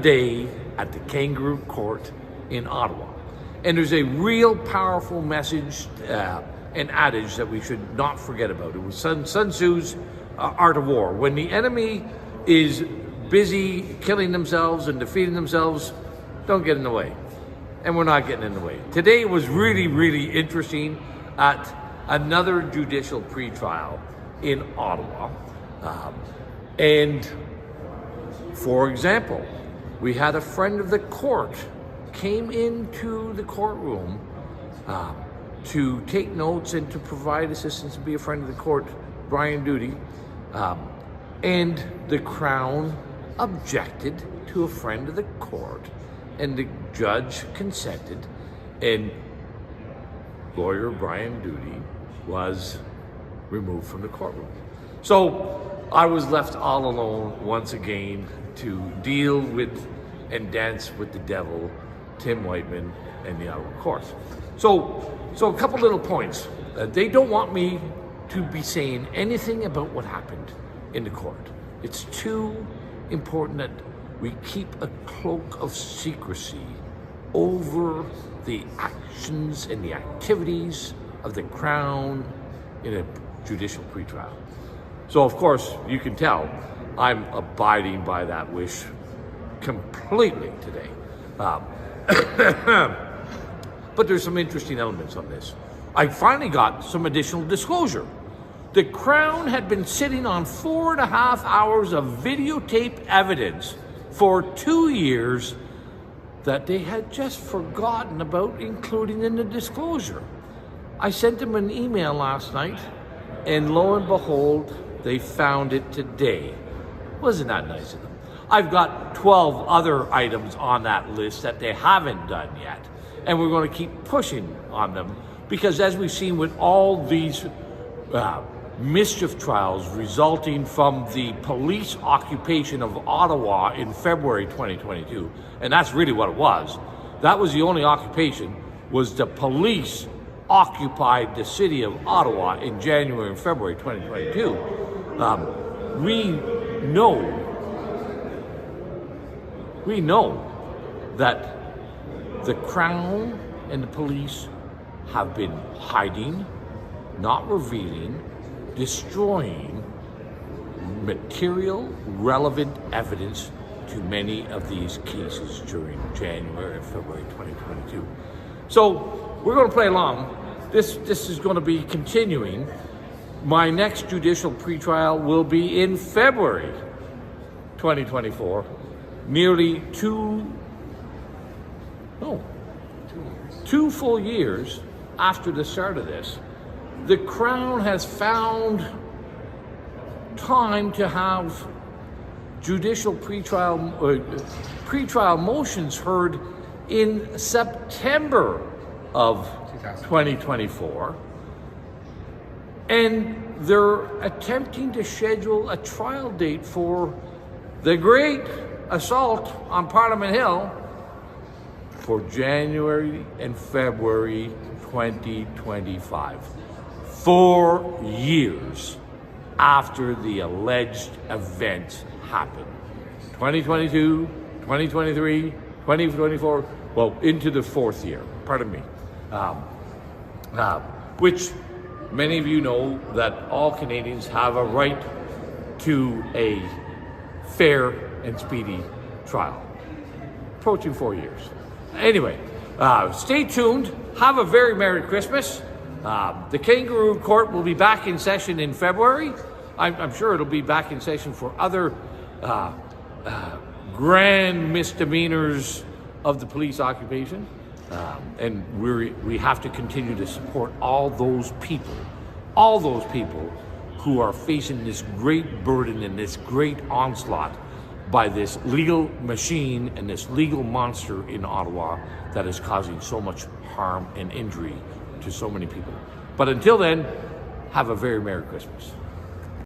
Day at the Kangaroo Court in Ottawa. And there's a real powerful message and adage that we should not forget about. It was Sun Tzu's Art of War. When the enemy is busy killing themselves and defeating themselves, don't get in the way. And we're not getting in the way. Today was really, really interesting at another judicial pretrial in Ottawa. And for example, we had a friend of the court came into the courtroom to take notes and to provide assistance and be a friend of the court, Brian Duty. And the Crown objected to a friend of the court, and the judge consented, and lawyer Brian Duty was removed from the courtroom. So I was left all alone once again to deal with and dance with the devil, Tim Whiteman, and the Ottawa Court. So a couple little points. They don't want me to be saying anything about what happened in the court. It's too important that we keep a cloak of secrecy over the actions and the activities of the Crown in a judicial pretrial. So of course, you can tell I'm abiding by that wish completely today. But there's some interesting elements on this. I finally got some additional disclosure. The Crown had been sitting on 4.5 hours of videotape evidence for 2 years that they had just forgotten about including in the disclosure. I sent them an email last night, and lo and behold, they found it today. Wasn't that nice of them? I've got 12 other items on that list that they haven't done yet, and we're going to keep pushing on them, because as we've seen with all these mischief trials resulting from the police occupation of Ottawa in February 2022, and that's really what it was. That was the only occupation, was the police occupied the city of Ottawa in January and February 2022. We know that the Crown and the police have been hiding, not revealing, destroying material relevant evidence to many of these cases during January and February 2022. So we're going to play along. This is going to be continuing. My next judicial pretrial will be in February 2024, nearly 2 full years after the start of this. The Crown has found time to have judicial pretrial motions heard in September of 2024, and they're attempting to schedule a trial date for the great assault on Parliament Hill for January and February 2025. 4 years after the alleged event happened. 2022, 2023, 2024, well, into the 4th year, pardon me. Which many of you know that all Canadians have a right to a fair and speedy trial. Approaching 4 years. Anyway, stay tuned. Have a very Merry Christmas. The Kangaroo Court will be back in session in February. I'm sure it'll be back in session for other grand misdemeanors of the police occupation. And we have to continue to support all those people who are facing this great burden and this great onslaught by this legal machine and this legal monster in Ottawa that is causing so much harm and injury to so many people. But until then, have a very Merry Christmas.